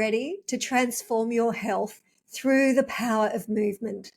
ready to transform your health through the power of movement?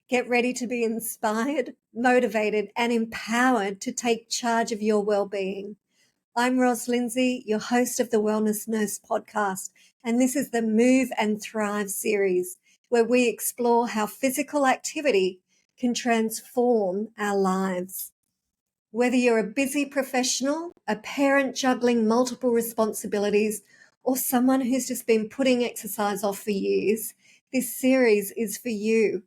Get ready to be inspired, motivated, and empowered to take charge of your well-being. I'm Ros Lindsey, your host of the Wellness Nurse podcast, and this is the Move and Thrive series, where we explore how physical activity can transform our lives. Whether you're a busy professional, a parent juggling multiple responsibilities, or someone who's just been putting exercise off for years, this series is for you.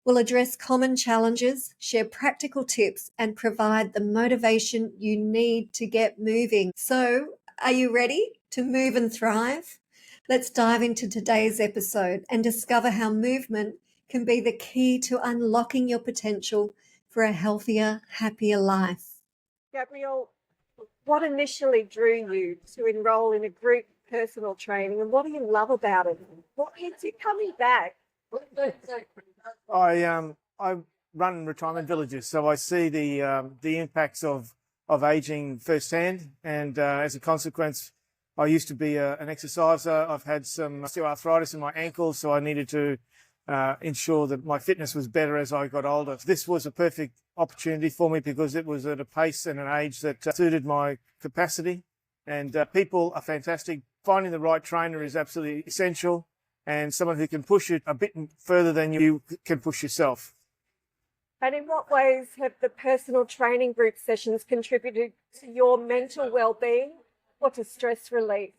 We'll address common challenges, share practical tips, and provide the motivation you need to get moving. So, are you ready to move and thrive? Let's dive into today's episode and discover how movement can be the key to unlocking your potential for a healthier, happier life. Gabrielle, what initially drew you to enroll in a group personal training, and what do you love about it? What keeps you coming back? I run retirement villages, so I see the impacts of aging firsthand, and as a consequence, I used to be an exerciser. I've had some osteoarthritis in my ankles, so I needed to ensure that my fitness was better as I got older. This was a perfect opportunity for me because it was at a pace and an age that suited my capacity, and people are fantastic. Finding the right trainer is absolutely essential, and someone who can push it a bit further than you can push yourself. And in what ways have the personal training group sessions contributed to your mental well-being or to stress relief?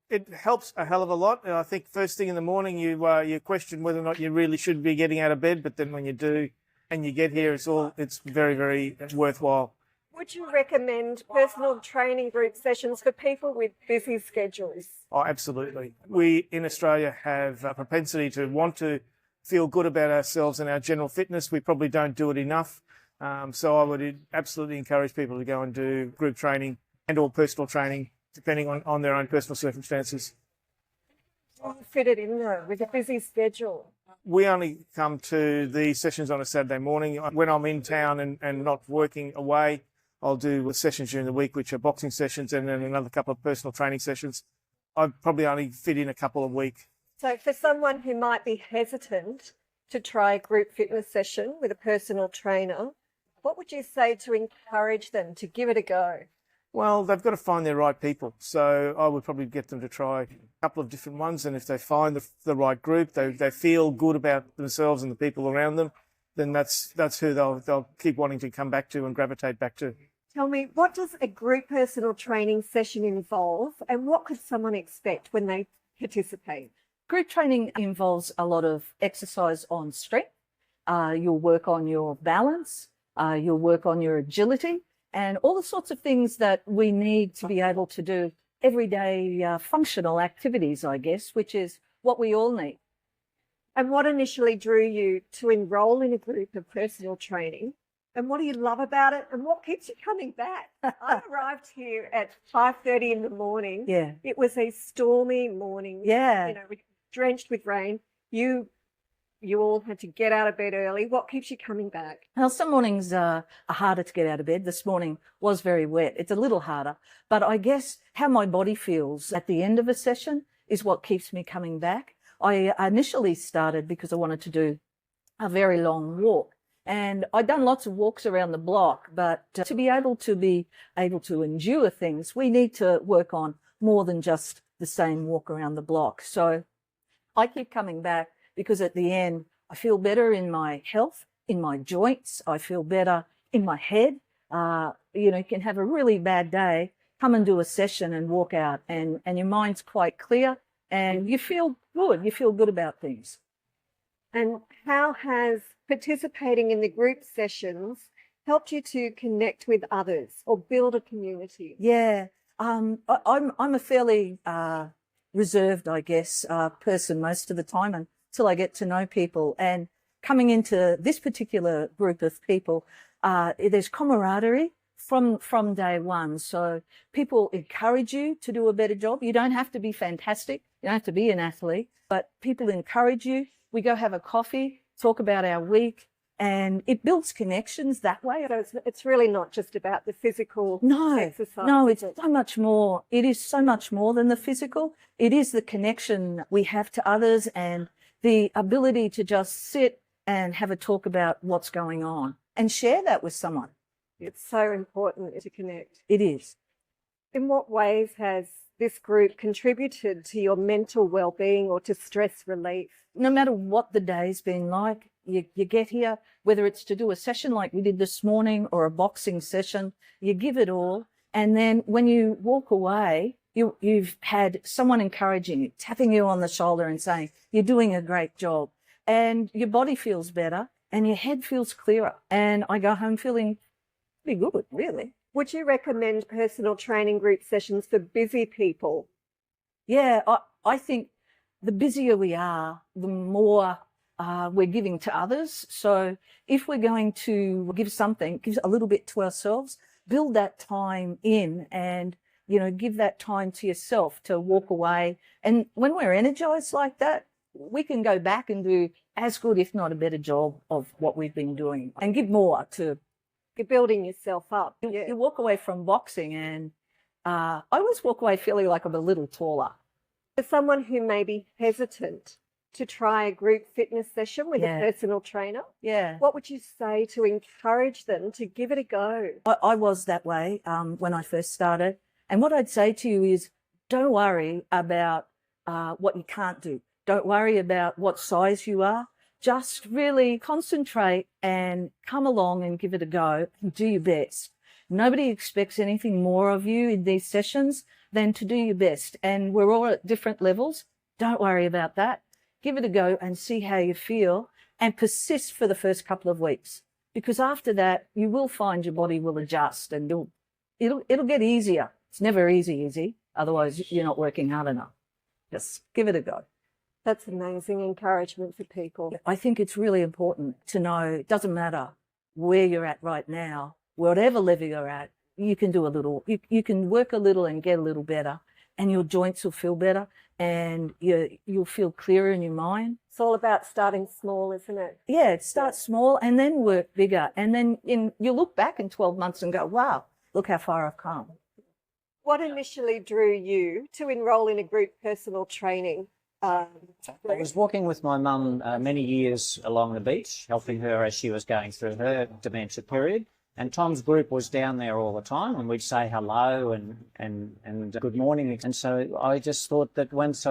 It helps a hell of a lot. I think first thing in the morning you question whether or not you really should be getting out of bed, but then when you do and you get here, it's very, very worthwhile. Would you recommend personal training group sessions for people with busy schedules? Oh, absolutely. We in Australia have a propensity to want to feel good about ourselves and our general fitness. We probably don't do it enough. So I would absolutely encourage people to go and do group training and or personal training, depending on their own personal circumstances. How do you fit it in though with a busy schedule? We only come to the sessions on a Saturday morning. When I'm in town and not working away, I'll do sessions during the week, which are boxing sessions, and then another couple of personal training sessions. I probably only fit in a couple a week. So for someone who might be hesitant to try a group fitness session with a personal trainer, what would you say to encourage them to give it a go? Well, they've got to find their right people. So I would probably get them to try a couple of different ones. And if they find the right group, they feel good about themselves and the people around them, then that's who they'll keep wanting to come back to and gravitate back to. Tell me, what does a group personal training session involve, and what could someone expect when they participate? Group training involves a lot of exercise on strength. You'll work on your balance, you'll work on your agility, and all the sorts of things that we need to be able to do everyday functional activities, I guess, which is what we all need. And what initially drew you to enroll in a group of personal training? And what do you love about it? And what keeps you coming back? I arrived here at 5:30 in the morning. Yeah. It was a stormy morning. Yeah. Drenched with rain. You all had to get out of bed early. What keeps you coming back? Well, some mornings are harder to get out of bed. This morning was very wet. It's a little harder. But I guess how my body feels at the end of a session is what keeps me coming back. I initially started because I wanted to do a very long walk. And I'd done lots of walks around the block, but to be able to endure things, we need to work on more than just the same walk around the block. So I keep coming back because at the end, I feel better in my health, in my joints. I feel better in my head. You can have a really bad day, come and do a session and walk out and your mind's quite clear and you feel good. You feel good about things. And how has participating in the group sessions helped you to connect with others or build a community? Yeah, I'm a fairly reserved, I guess, person most of the time until I get to know people. And coming into this particular group of people, there's camaraderie from day one. So people encourage you to do a better job. You don't have to be fantastic. You don't have to be an athlete, but people encourage you. We go have a coffee, talk about our week, and it builds connections that way. So it's really not just about the physical exercise. No, it's so much more. It is so much more than the physical. It is the connection we have to others and the ability to just sit and have a talk about what's going on and share that with someone. It's so important to connect. It is. In what ways has this group contributed to your mental well-being or to stress relief? No matter what the day's been like, you get here, whether it's to do a session like we did this morning or a boxing session, you give it all. And then when you walk away, you've had someone encouraging you, tapping you on the shoulder and saying, you're doing a great job. And your body feels better and your head feels clearer. And I go home feeling pretty good, really. Would you recommend personal training group sessions for busy people? Yeah, I think the busier we are, the more we're giving to others. So if we're going to give something, give a little bit to ourselves, build that time in and, give that time to yourself to walk away. And when we're energized like that, we can go back and do as good, if not a better job of what we've been doing and give more to. You're building yourself up. You walk away from boxing and I always walk away feeling like I'm a little taller. For someone who may be hesitant to try a group fitness session with a personal trainer, what would you say to encourage them to give it a go? I was that way when I first started. And what I'd say to you is don't worry about what you can't do. Don't worry about what size you are. Just really concentrate and come along and give it a go and do your best. Nobody expects anything more of you in these sessions than to do your best. And we're all at different levels. Don't worry about that. Give it a go and see how you feel and persist for the first couple of weeks. Because after that, you will find your body will adjust and it'll get easier. It's never easy. Otherwise, you're not working hard enough. Just give it a go. That's amazing encouragement for people. I think it's really important to know it doesn't matter where you're at right now, whatever level you're at, you can do a little, you can work a little and get a little better and your joints will feel better and you'll feel clearer in your mind. It's all about starting small, isn't it? Yeah, start small and then work bigger. And then you look back in 12 months and go, wow, look how far I've come. What initially drew you to enroll in a group personal training? I was walking with my mum many years along the beach, helping her as she was going through her dementia period. And Tom's group was down there all the time, and we'd say hello and good morning. And so I just thought that once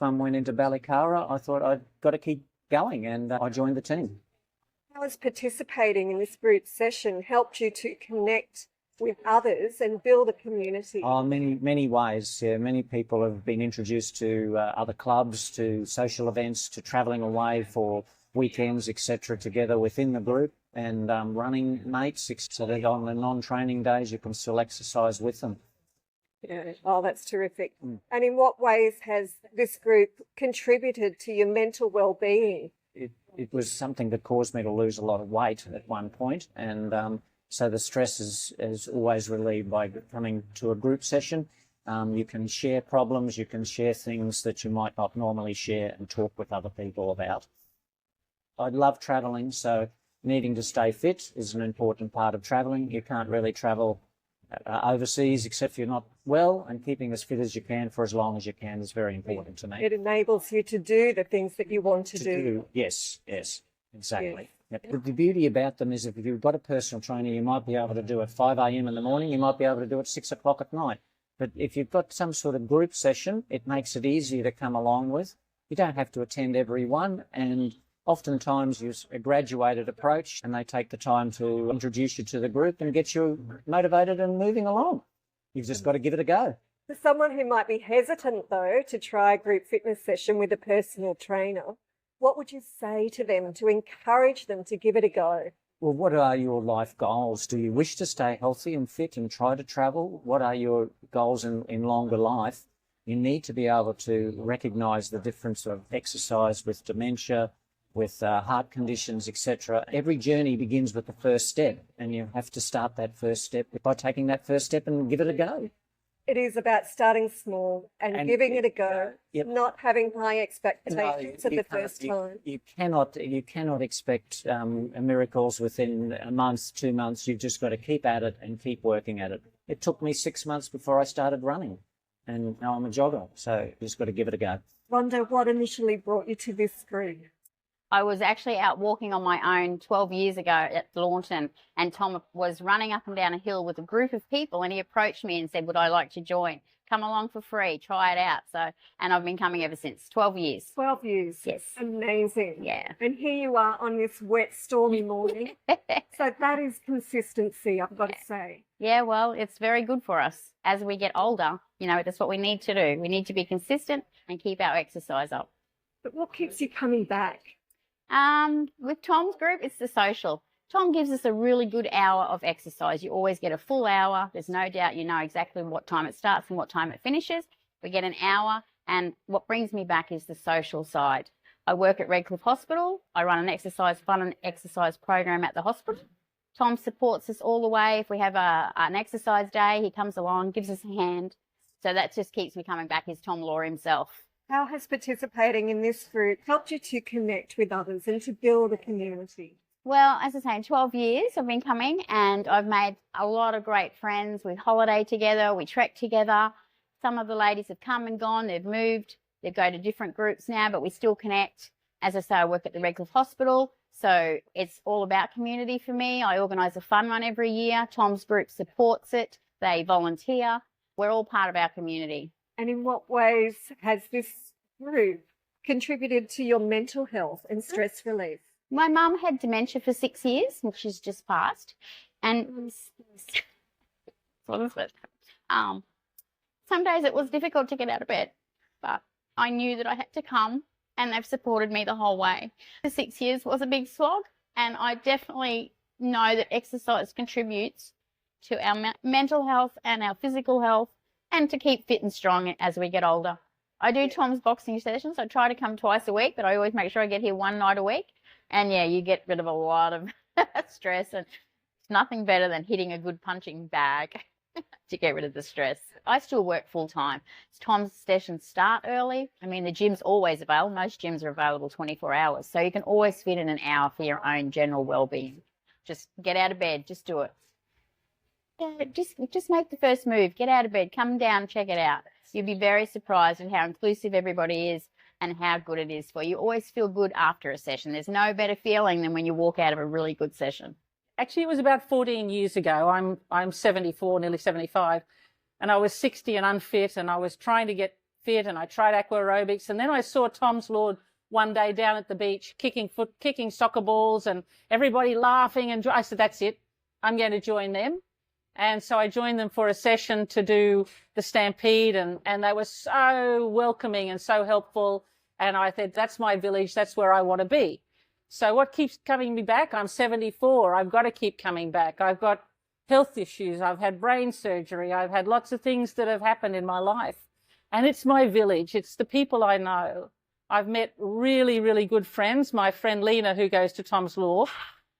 Mum went into Ballycara, I thought I'd got to keep going, and I joined the team. How has participating in this group session helped you to connect with others and build a community? Oh, many ways. Yeah, many people have been introduced to other clubs, to social events, to travelling away for weekends, etc., together within the group, and running mates, so that on the non-training days you can still exercise with them. Yeah. Oh, that's terrific. And in what ways has this group contributed to your mental well-being? It was something that caused me to lose a lot of weight at one point, and so the stress is always relieved by coming to a group session. You can share problems, you can share things that you might not normally share and talk with other people about. I love travelling, so needing to stay fit is an important part of travelling. You can't really travel overseas except if you're not well, and keeping as fit as you can for as long as you can is very important to me. It enables you to do the things that you want to do. Yes, exactly. Yes. Yep. The beauty about them is if you've got a personal trainer, you might be able to do it 5 a.m. in the morning, you might be able to do it 6 o'clock at night. But if you've got some sort of group session, it makes it easier to come along with. You don't have to attend every one, and oftentimes use a graduated approach, and they take the time to introduce you to the group and get you motivated and moving along. You've just got to give it a go. For someone who might be hesitant, though, to try a group fitness session with a personal trainer, what would you say to them to encourage them to give it a go? Well, what are your life goals? Do you wish to stay healthy and fit and try to travel? What are your goals in longer life? You need to be able to recognise the difference of exercise with dementia, with heart conditions, etc. Every journey begins with the first step, and you have to start that first step by taking that first step and give it a go. It is about starting small and giving it a go, Yep. not having high expectations No, at the first time. You cannot expect miracles within a month, 2 months. You've just got to keep at it and keep working at it. It took me 6 months before I started running, and now I'm a jogger. So you just got to give it a go. Wonder what initially brought you to this group? I was actually out walking on my own 12 years ago at Launton, and Tom was running up and down a hill with a group of people, and he approached me and said, would I like to join? Come along for free, try it out. So, and I've been coming ever since, 12 years. 12 years. Yes. Amazing. Yeah. And here you are on this wet, stormy morning. So that is consistency, I've got to say. Yeah, well, it's very good for us as we get older. You know, that's what we need to do. We need to be consistent and keep our exercise up. But what keeps you coming back? With Tom's group, it's the social. Tom gives us a really good hour of exercise. You always get a full hour. There's no doubt you know exactly what time it starts and what time it finishes. We get an hour, and what brings me back is the social side. I work at Redcliffe Hospital. I run an fun and exercise program at the hospital. Tom supports us all the way. If we have an exercise day, he comes along, gives us a hand. So that just keeps me coming back. Is Tom Law himself. How has participating in this group helped you to connect with others and to build a community? Well, as I say, in 12 years I've been coming, and I've made a lot of great friends. We holiday together, we trek together. Some of the ladies have come and gone, they've moved, they go to different groups now, but we still connect. As I say, I work at the Redcliffe Hospital, so it's all about community for me. I organise a fun run every year. Tom's group supports it, they volunteer. We're all part of our community. And in what ways has this group contributed to your mental health and stress relief? My mum had dementia for 6 years, and she's just passed. And some days it was difficult to get out of bed, but I knew that I had to come, and they've supported me the whole way. The 6 years was a big slog, and I definitely know that exercise contributes to our mental health and our physical health, and to keep fit and strong as we get older. I do Tom's boxing sessions. I try to come twice a week, but I always make sure I get here one night a week. And yeah, you get rid of a lot of stress, and it's nothing better than hitting a good punching bag to get rid of the stress. I still work full time. Tom's sessions start early. I mean, the gym's always available. Most gyms are available 24 hours. So you can always fit in an hour for your own general well-being. Just get out of bed. Just do it. Yeah, just make the first move. Get out of bed. Come down, check it out. You'll be very surprised at how inclusive everybody is and how good it is for you. You always feel good after a session. There's no better feeling than when you walk out of a really good session. Actually, it was about 14 years ago. I'm 74, nearly 75, and I was 60 and unfit, and I was trying to get fit, and I tried aqua aerobics, and then I saw Tom's Lord one day down at the beach kicking soccer balls, and everybody laughing, and I said, that's it. I'm going to join them. And so I joined them for a session to do the Stampede, and they were so welcoming and so helpful. And I said, that's my village. That's where I want to be. So what keeps coming me back? I'm 74. I've got to keep coming back. I've got health issues. I've had brain surgery. I've had lots of things that have happened in my life. And it's my village. It's the people I know. I've met really, really good friends. My friend Lena, who goes to Tom's Law,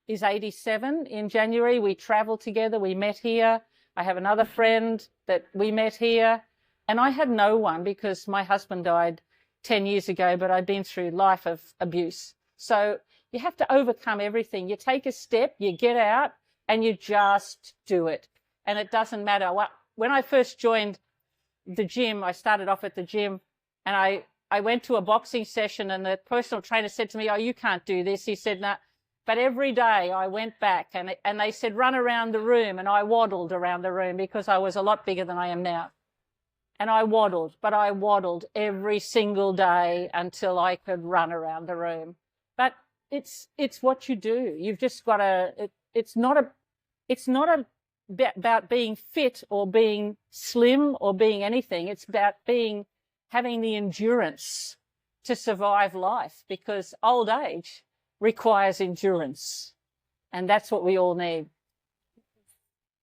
is 87 in January. We travelled together. We met here. I have another friend that we met here. And I had no one because my husband died 10 years ago, but I'd been through life of abuse. So you have to overcome everything. You take a step, you get out, and you just do it. And it doesn't matter. When I first joined the gym, I started off at the gym, and I went to a boxing session, and the personal trainer said to me, oh, you can't do this. He said, no. But every day I went back, and they said, run around the room, and I waddled around the room because I was a lot bigger than I am now. And I waddled every single day until I could run around the room. But it's what you do. You've just got to, it's not about being fit or being slim or being anything. It's about having the endurance to survive life, because old age requires endurance. And that's what we all need.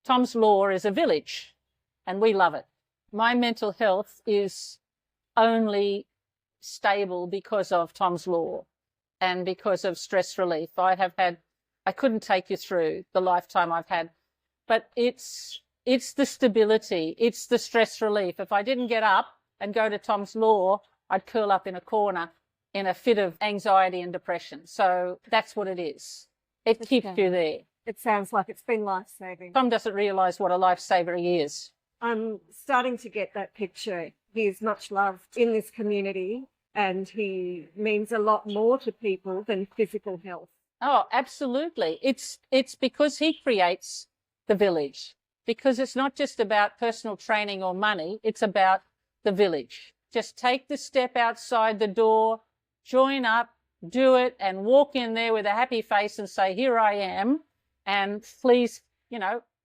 Tom's Law is a village, and we love it. My mental health is only stable because of Tom's Law and because of stress relief. I couldn't take you through the lifetime I've had, but it's It's the stability. It's the stress relief. If I didn't get up and go to Tom's Law, I'd curl up in a corner in a fit of anxiety and depression. So that's what it is. It keeps you there. It sounds like it's been life-saving. Tom doesn't realise what a lifesaver he is. I'm starting to get that picture. He is much loved in this community, and he means a lot more to people than physical health. Oh, absolutely. It's because he creates the village, because it's not just about personal training or money. It's about the village. Just take the step outside the door, join up, do it, and walk in there with a happy face and say, here I am, and please,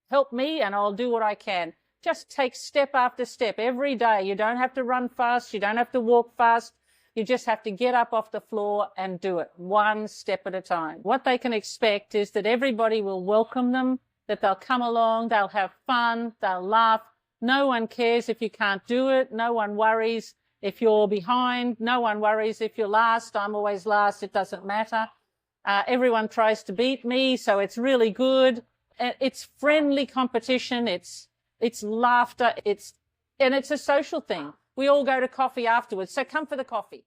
help me and I'll do what I can. Just take step after step every day. You don't have to run fast. You don't have to walk fast. You just have to get up off the floor and do it one step at a time. What they can expect is that everybody will welcome them, that they'll come along, they'll have fun, they'll laugh. No one cares if you can't do it. No one worries if you're behind. No one worries if you're last. I'm always last. It doesn't matter. Everyone tries to beat me, so it's really good. It's friendly competition. It's laughter. It's a social thing. We all go to coffee afterwards, so come for the coffee.